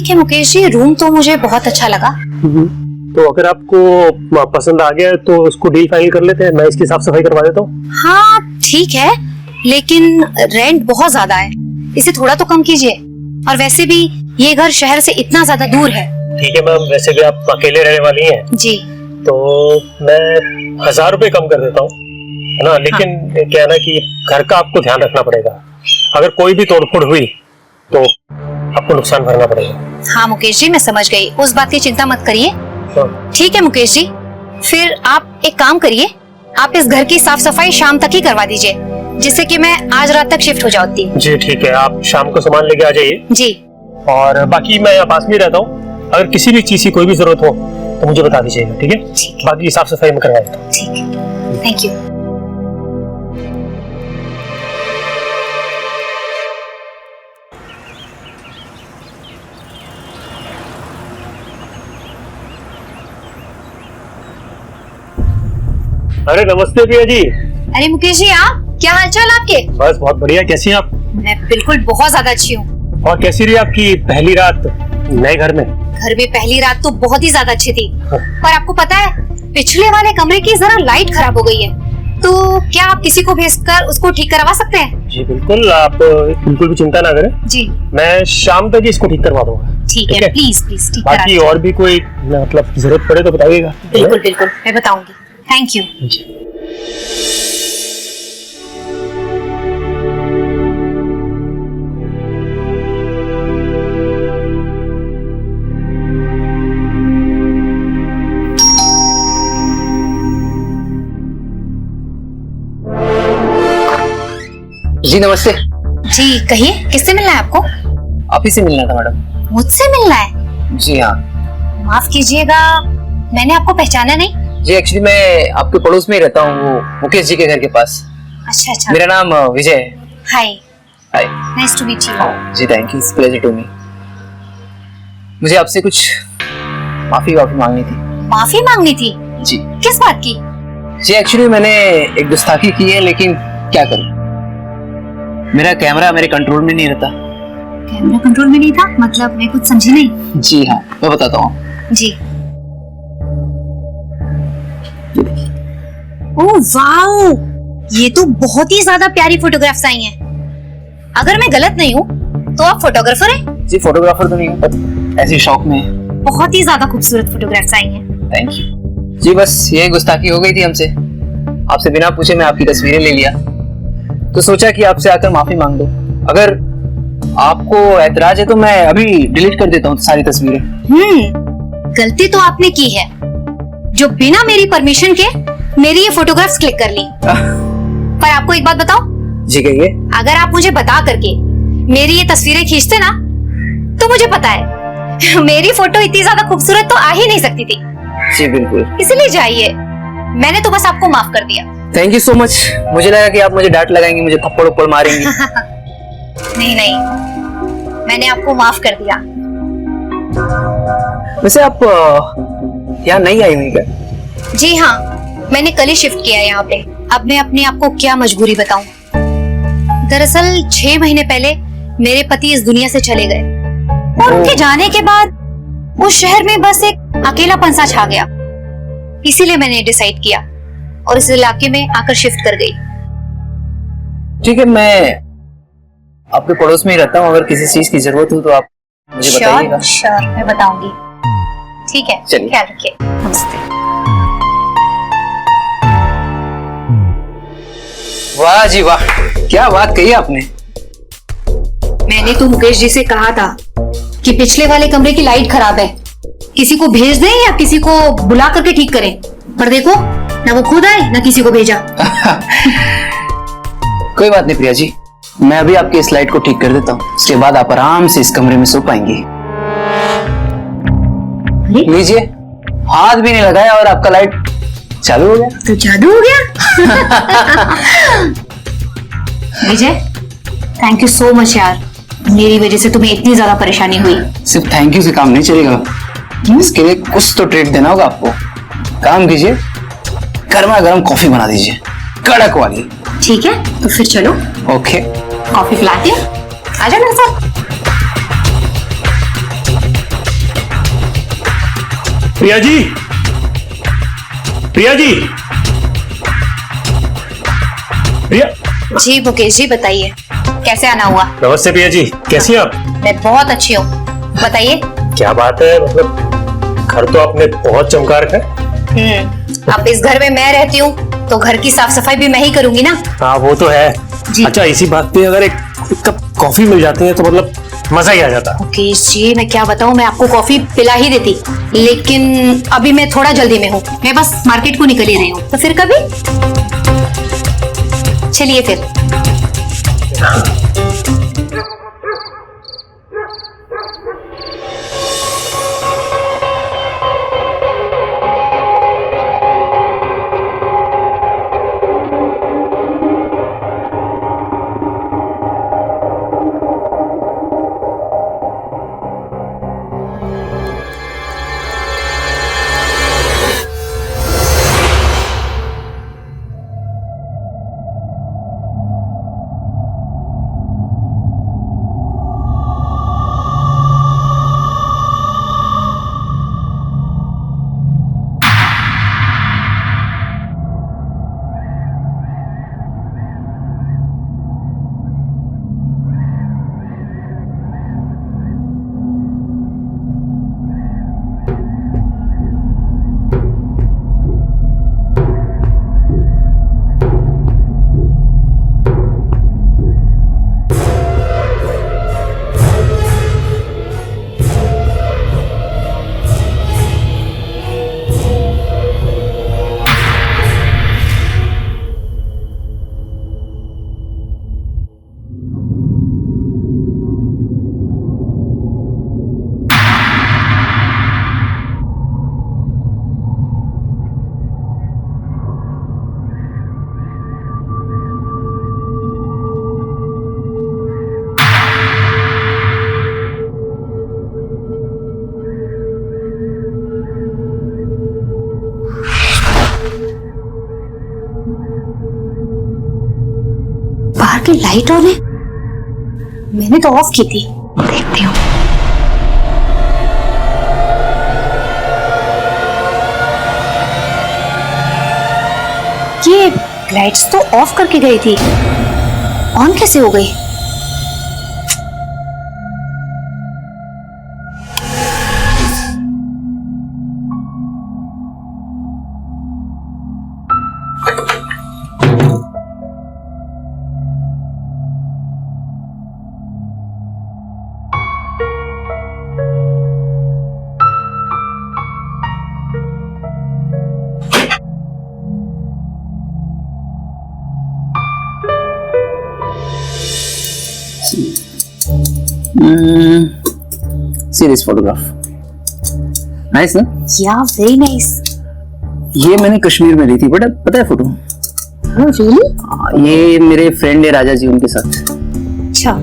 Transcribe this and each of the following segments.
ठीक है मुकेश जी, रूम तो मुझे बहुत अच्छा लगा। तो अगर आपको पसंद आ गया तो उसको डील फाइनल कर लेते हैं, मैं इसकी साफ सफाई करवा देता हूँ। हाँ ठीक है, लेकिन रेंट बहुत ज्यादा है, इसे थोड़ा तो कम कीजिए। और वैसे भी ये घर शहर से इतना ज्यादा दूर है। ठीक है मैम, वैसे भी आप अकेले रहने वाली हैं जी, तो मैं 1000 रुपए कम कर देता हूँ, है ना। लेकिन क्या है ना कि घर का आपको ध्यान रखना पड़ेगा, अगर कोई भी तोड़फोड़ हुई तो आपको नुकसान भरना पड़ेगा। हाँ मुकेश जी, मैं समझ गई, उस बात की चिंता मत करिए। ठीक है मुकेश जी, फिर आप एक काम करिए, आप इस घर की साफ सफाई शाम तक ही करवा दीजिए, जिससे कि मैं आज रात तक शिफ्ट हो जाती। जी ठीक है, आप शाम को सामान लेके आ जाइए। जी, और बाकी मैं यहाँ पास में रहता हूँ, अगर किसी भी चीज की कोई भी जरूरत हो तो मुझे बता दीजिएगा, ठीक है। बाकी साफ सफाई में करवा देता हूँ। ठीक है, थैंक यू। अरे नमस्ते प्रिया जी। अरे मुकेश जी, आप क्या हालचाल आपके? बस बहुत बढ़िया, कैसी हैं आप? मैं बिल्कुल बहुत ज्यादा अच्छी हूँ। और कैसी रही आपकी पहली रात नए घर में? घर में पहली रात तो बहुत ही ज्यादा अच्छी थी, पर आपको पता है पिछले वाले कमरे की जरा लाइट खराब हो गई है, तो क्या आप किसी को भेजकर उसको ठीक करवा सकते हैं? जी बिल्कुल, आप बिल्कुल भी चिंता ना करें। जी, मैं शाम तक इसको ठीक करवा दूंगा। ठीक है, प्लीज प्लीज ठीक करा बाकी और भी कोई मतलब जरूरत पड़े तो बताइएगा। बिल्कुल बिल्कुल, मैं बताऊंगी। Thank you. जी नमस्ते। जी कहिए, किससे मिलना है आपको? आप ही से मिलना था मैडम। मुझसे मिलना है? जी हाँ। माफ कीजिएगा, मैंने आपको पहचाना नहीं। जी एक्चुअली मैं आपके पड़ोस में ही रहता हूँ, वो मुकेश जी के घर के पास। अच्छा अच्छा। मेरा नाम विजय है। Hi. Hi. Nice to meet you. जी thank you, it's pleasure to me. मुझे आपसे कुछ माफी मांगनी थी। माफी मांगनी थी? जी। किस बात की? जी एक्चुअली मैंने एक गुस्ताखी की है, लेकिन क्या करूं, मेरा कैमरा मेरे कंट्रोल में नहीं रहता। कैमरा कंट्रोल में नहीं था मतलब? मैं कुछ समझी नहीं। जी हाँ, मैं बताता हूँ। जी। ओह वाओ, ये तो बहुत ही ज्यादा प्यारी फोटोग्राफ्स आई हैं। अगर मैं गलत नहीं हूँ तो आप फोटोग्राफर हैं? जी फोटोग्राफर तो नहीं हूँ, पर ऐसे शौक में। बहुत ही ज्यादा खूबसूरत फोटोग्राफ्स आई हैं। Thank you. जी बस ये गुस्ताखी हो गई थी हमसे, आपसे बिना पूछे मैं आपकी तस्वीरें ले लिया, तो सोचा कि आपसे आकर माफी मांग दो। अगर आपको ऐतराज है तो मैं अभी डिलीट कर देता हूँ सारी तस्वीरें। गलती तो आपने की है, जो बिना मेरी परमिशन के मेरी ये फोटोग्राफ्स क्लिक कर ली। पर आपको एक बात बताओ। जी कहिए। अगर आप मुझे बता करके मेरी ये तस्वीरें खींचते ना, तो मुझे पता है मेरी फोटो इतनी ज्यादा खूबसूरत तो आ ही नहीं सकती थी। जी बिल्कुल। इसलिए जाइए, मैंने तो बस आपको माफ कर दिया। Thank you so much. मुझे लगा कि आप मुझे डांट लगाएंगे, मुझे थप्पड़ उप्पड़ मारेंगे। नहीं नहीं, मैंने आपको माफ कर दिया। वैसे आप यहाँ नहीं आई हुई क्या? जी हाँ, मैंने कल ही शिफ्ट किया है यहाँ पे। अब मैं अपने आप को क्या मजबूरी बताऊं। दरअसल 6 महीने पहले मेरे पति इस दुनिया से चले गए, और उनके जाने के बाद उस शहर में बस एक अकेलापन सा छा गया। इसीलिए मैंने डिसाइड किया और इस इलाके में आकर शिफ्ट कर गई। ठीक है, मैं आपके पड़ोस में ही रहता हूँ, अगर किसी चीज की जरूरत हो तो आप मुझे बताइएगा। श्योर, मैं बताऊंगी। ठीक है, चलिए। ख्याल रखिए। नमस्ते। वाह जी वाह, क्या बात कही आपने। मैंने तो मुकेश जी से कहा था कि पिछले वाले कमरे की लाइट खराब है, किसी को भेज दें या किसी को बुला करके ठीक करें, पर देखो ना वो खुद आए ना किसी को भेजा। कोई बात नहीं प्रिया जी, मैं अभी आपकी इस लाइट को ठीक कर देता हूँ, उसके बाद आप आराम से इस कमरे में सो पाएंगी। लीजिए, हाथ भी नहीं लगाया और आपका लाइट चालू हो गया। तो जादू हो गया। विजय, थैंक यू सो मच यार, मेरी वजह से तुम्हें इतनी ज्यादा परेशानी हुई। सिर्फ थैंक यू से काम नहीं चलेगा, इसके लिए कुछ तो ट्रीट देना होगा आपको। काम कीजिए, गर्मा गर्म कॉफी बना दीजिए, कड़क वाली। ठीक है, तो फिर चलो। ओके, कॉफी पिलाती हूँ, आजा मेरे साथ। प्रिया जी, प्रिया जी, प्रिया। जी मुकेश जी बताइए, कैसे आना हुआ? नमस्ते प्रिया जी, कैसी हैं आप? मैं बहुत अच्छी हूँ, बताइए। क्या बात है, मतलब घर तो आपने बहुत चमका रखा है। अब इस घर में मैं रहती हूँ तो घर की साफ सफाई भी मैं ही करूंगी ना। हाँ वो तो है। जी। अच्छा, इसी बात पे अगर एक कप कॉफी मिल जाती है तो मतलब मजा ही आ जाता। मुकेश जी मैं क्या बताऊँ, मैं आपको कॉफी पिला ही देती, लेकिन अभी मैं थोड़ा जल्दी में हूँ, मैं बस मार्केट को निकल ही रही हूँ। तो फिर कभी चलिए फिर। बाहर की लाइट ऑन है, मैंने तो ऑफ की थी, देखती हूँ। ये लाइट्स तो ऑफ करके गई थी, ऑन कैसे हो गई? See this photograph. Nice ना? या वेरी नाइस। ये मैंने कश्मीर में ली थी, बट पता है फोटो? रियली? ये मेरे फ्रेंड है राजा जी, उनके साथ। अच्छा,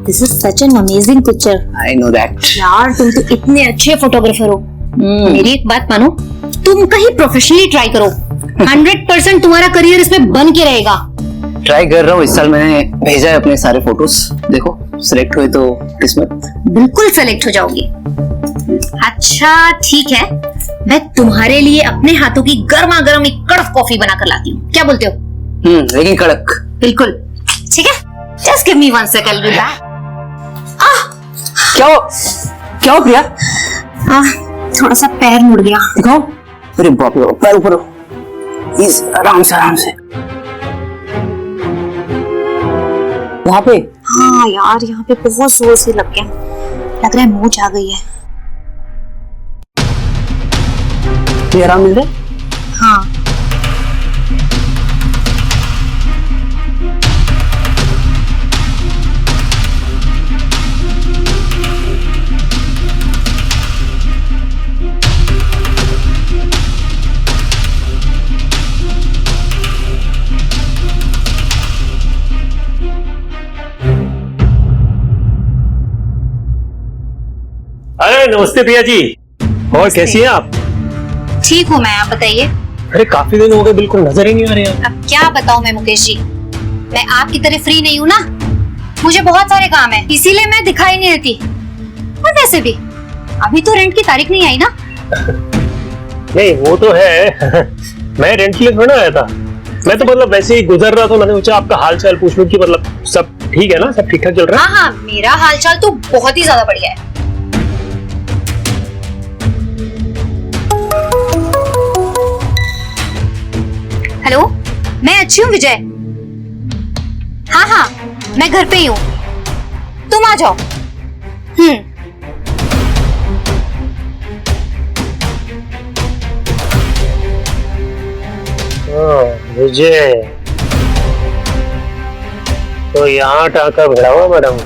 this is such an amazing picture. I know that. यार तुम तो इतने अच्छे फोटोग्राफर हो। मेरी एक बात मानो, तुम कहीं प्रोफेशनली ट्राई करो, 100% तुम्हारा करियर इसमें बन के रहेगा। ट्राई कर रहा हूँ, इस साल मैंने भेजा है अपने सारे फोटोज, देखो सिलेक्ट हुए तो किस्मत। बिल्कुल सेलेक्ट हो जाओगी। अच्छा ठीक है, मैं तुम्हारे लिए अपने हाथों की गर्मा गर्म एक कड़क कॉफी बना कर लाती हूँ, क्या बोलते हो? लेकिन कड़क। बिल्कुल ठीक है, जस्ट गिव मी 1 सेकंड। क्या हो प्रिया? थोड़ा सा पैर मुड़ गया। दिखाओ। अरे बाप रे, पैर ऊपर हो। इस आराम से यहाँ पे। हाँ यार, यहाँ पे बहुत जोर से लग गया, लग रहा है मोच आ गई है। ये आराम मिल रहा है? हाँ अरे नमस्ते प्रिया जी, और कैसी हैं आप? ठीक हूँ मैं, आप बताइए। अरे काफी दिन हो गए, बिल्कुल नजर ही नहीं आ रहे हैं। अब क्या बताऊँ मैं मुकेश जी, मैं आपकी तरह फ्री नहीं हूँ ना, मुझे बहुत सारे काम है, इसीलिए मैं दिखाई नहीं देती। और वैसे भी अभी तो रेंट की तारीख नहीं आई ना। नहीं वो तो है मैं रेंट के लिए थोड़ा आया था। मैं तो मतलब वैसे ही गुजर रहा था, मैंने सोचा आपका हाल चाल पूछ लूं कि मतलब सब ठीक है ना, सब ठीक ठाक चल रहा है। हाँ हाँ, मेरा हालचाल तो बहुत ही ज्यादा बढ़िया है। हेलो, मैं अच्छी हूँ विजय। हाँ हाँ, मैं घर पे ही हूँ, तुम आ जाओ। विजय तो यहाँ टाका भिड़ा हुआ मैडम।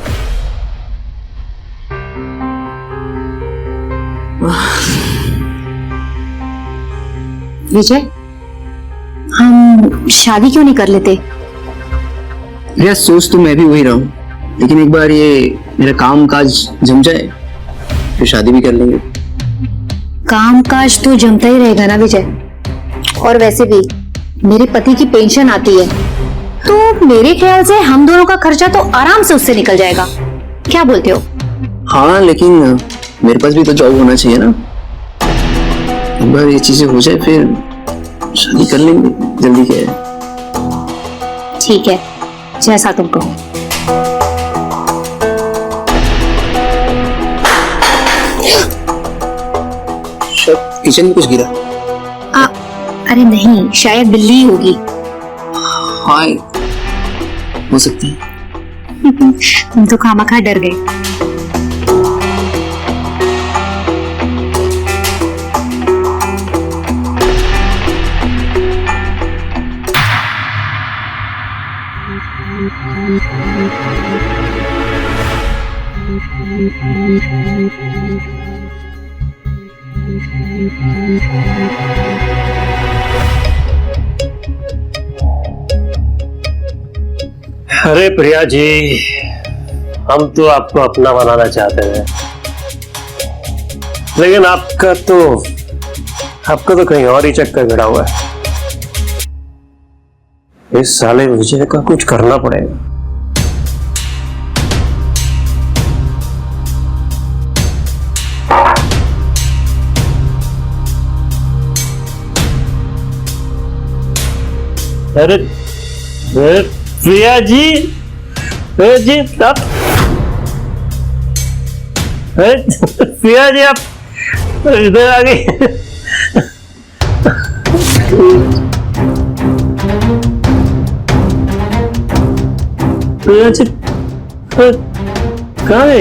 विजय, हम शादी क्यों नहीं कर लेते? यार सोच तो मैं भी वही रहा हूँ, लेकिन एक बार ये मेरा काम काज जम जाए फिर शादी भी कर लेंगे। काम काज तो जमता ही रहेगा ना विजय, और वैसे भी मेरे पति की पेंशन आती है, तो मेरे ख्याल से हम दोनों का खर्चा तो आराम से उससे निकल जाएगा। क्या बोलते हो? हाँ लेकिन मेरे पास भी तो जॉब होना चाहिए ना। एक बार ये चीजें हो जाए फिर शादी कर लेंगे, जल्दी क्या है। ठीक है, जैसा तुम कहो। शायद किचन में कुछ गिरा। अरे नहीं, शायद बिल्ली ही होगी। हाँ हो सकती है। तुम तो खामखा डर गए। अरे प्रिया जी, हम तो आपको अपना बनाना चाहते हैं, लेकिन आपका तो कहीं और ही चक्कर भिड़ा हुआ है। इस साले विजय का कुछ करना पड़ेगा। अरे प्रिया जी, आप प्रिया जी आप इधर आ गई। प्रिया जी कहाँ है?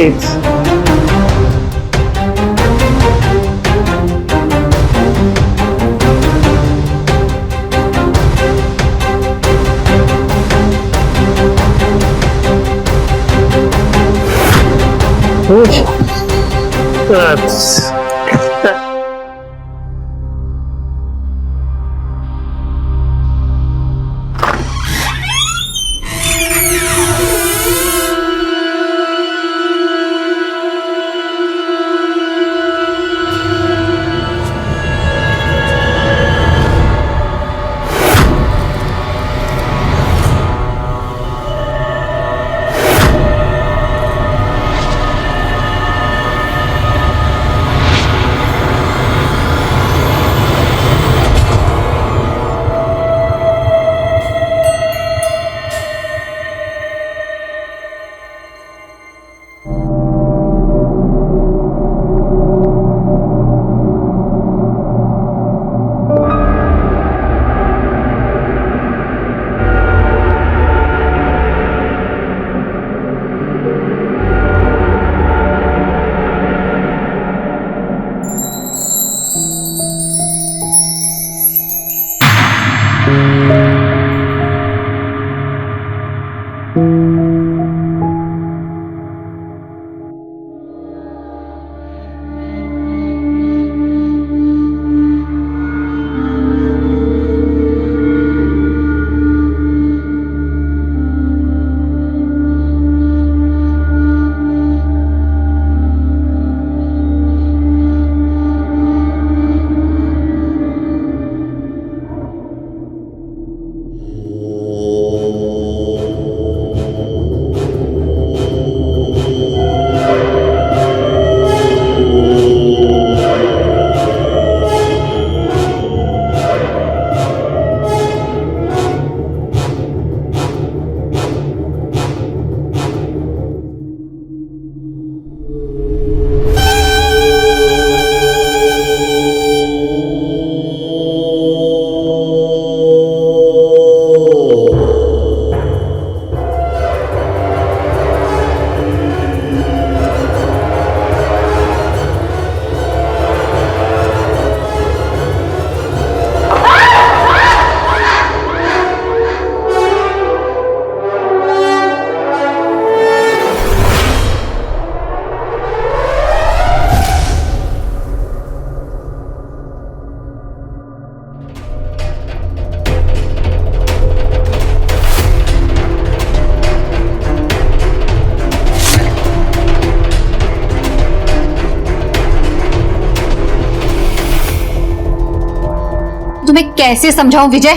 तुम्हें कैसे समझाऊं विजय।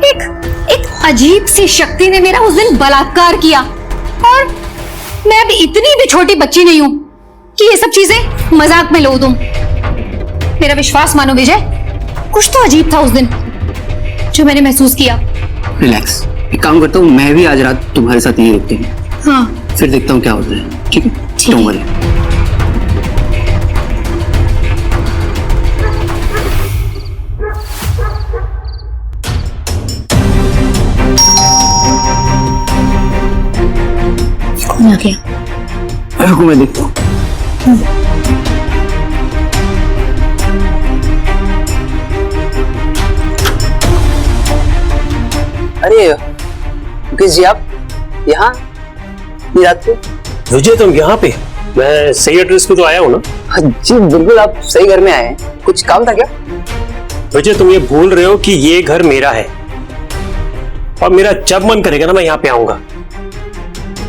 एक अजीब सी शक्ति ने मेरा उस दिन बलात्कार किया, और मैं अब इतनी भी छोटी बच्ची नहीं हूं कि ये सब चीजें मजाक में लो तुम। मेरा विश्वास मानो विजय, कुछ तो अजीब था उस दिन जो मैंने महसूस किया। रिलैक्स, एक काम करता हूँ, मैं भी आज रात तुम्हारे साथ यही रुकती हूँ। हाँ फिर देखता हूँ क्या होता है। ठीक है, ठीक है। Don't worry. कौन आ गया? रुको मैं देखता हूँ। अरे मुकेश जी, आप यहाँ इतनी रात को? विजय तुम यहाँ पे? मैं सही एड्रेस पे तो आया हूँ ना? हाँ जी बिल्कुल, आप सही घर में आए हैं। कुछ काम था क्या? विजय तुम ये भूल रहे हो कि ये घर मेरा है, और मेरा जब मन करेगा ना मैं यहाँ पे आऊंगा।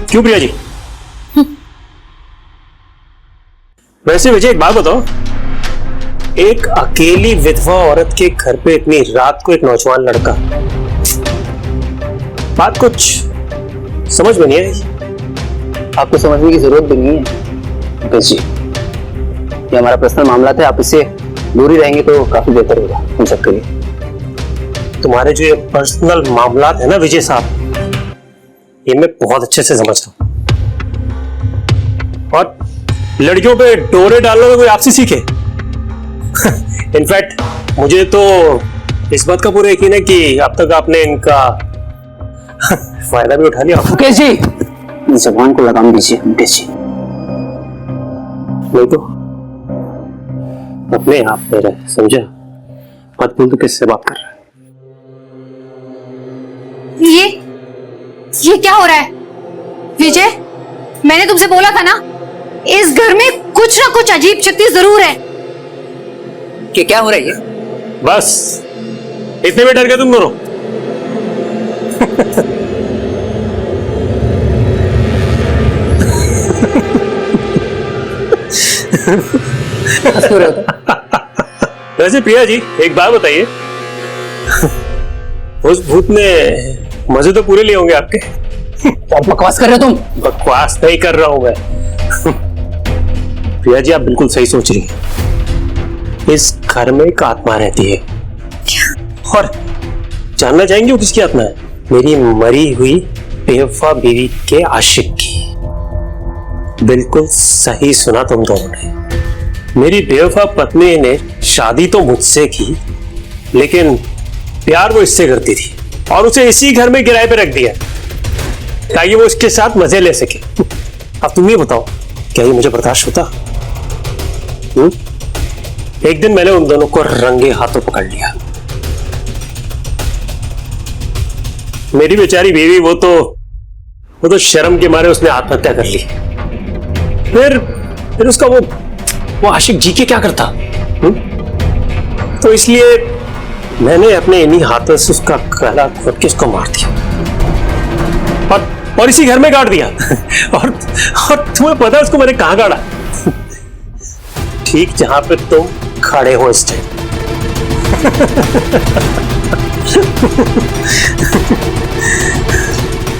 क्यों प्रिया जी? वैसे विजय एक बात बताओ, एक अकेली विधवा औरत के घर पे इतनी रात को एक नौजवान लड़का, बात कुछ समझ में नहीं आई। आपको समझने की जरूरत भी नहीं है मुकेश जी, ये हमारा पर्सनल मामला था। आप इससे दूर ही रहेंगे तो काफी बेहतर होगा हम सबके लिए। तुम्हारे जो ये पर्सनल मामलात है ना विजय साहब, ये मैं बहुत अच्छे से समझता हूँ, और लड़कियों पे डोरे डालने में कोई आपसे सीखे। इनफैक्ट मुझे तो इस बात का पूरा यकीन है कि अब तक आपने इनका फायदा भी उठा लिया। मुकेश जी, जबान को लगाम दीजिए मुकेश जी। नहीं तो अपने आप में रहे, समझा? मत बोल तो किससे बात कर रहा है? ये क्या हो रहा है विजय? मैंने तुमसे बोला था ना, इस घर में कुछ ना कुछ अजीब शक्ति जरूर है। कि क्या हो रहा है ये? बस इतने में डर गए तुम दोनों? वैसे प्रिया जी एक बात बताइए, उस भूत ने मजे तो पूरे लिए होंगे आपके? क्या बकवास कर रहे हो तुम? बकवास नहीं कर रहा हूं मैं। प्रिया जी आप बिल्कुल सही सोच रही हैं। इस घर में एक आत्मा रहती है, और जानना चाहेंगे वो किसकी आत्मा है? मेरी मरी हुई बेवफा बीवी के आशिक की। बिल्कुल सही सुना तुम दोनों ने। मेरी बेवफा पत्नी ने शादी तो मुझसे की, लेकिन प्यार वो इससे करती थी, और उसे इसी घर में किराए पे रख दिया ताकि वो उसके साथ मजे ले सके। अब तुम ये बताओ, क्या ये मुझे बर्दाश्त होता? एक दिन मैंने उन दोनों को रंगे हाथों पकड़ लिया। मेरी बेचारी बीवी वो तो शर्म के मारे उसने आत्महत्या कर ली। फिर उसका वो आशिक जी के क्या करता? तो इसलिए मैंने अपने इन्हीं हाथों से उसका गला घोट के उसको मार दिया, और इसी घर में गाड़ दिया। और तुम्हें पता है उसको मैंने कहां गाड़ा? ठीक जहां पे तुम खड़े हो इस टाइम।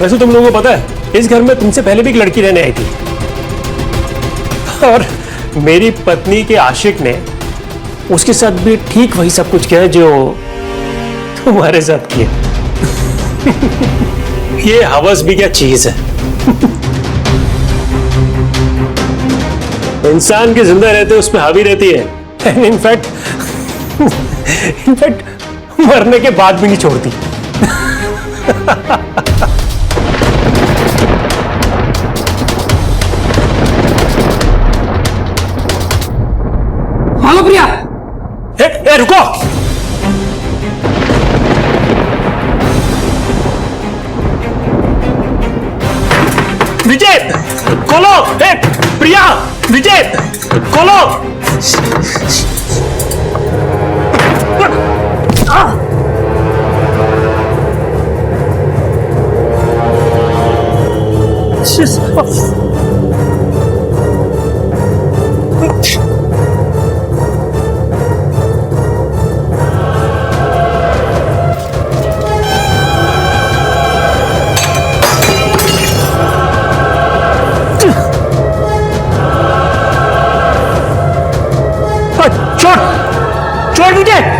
वैसे तुम लोगों को पता है, इस घर में तुमसे पहले भी एक लड़की रहने आई थी, और मेरी पत्नी के आशिक ने उसके साथ भी ठीक वही सब कुछ किया जो तुम्हारे साथ किया। ये हवस भी क्या चीज है? इंसान के जिंदा रहते उसमें हावी रहती है, इनफैक्ट मरने के बाद भी नहीं छोड़ती। हेलो प्रिया। ए, रुको। विजय खोलो। ए, प्रिया, विजय खोलो। पीटे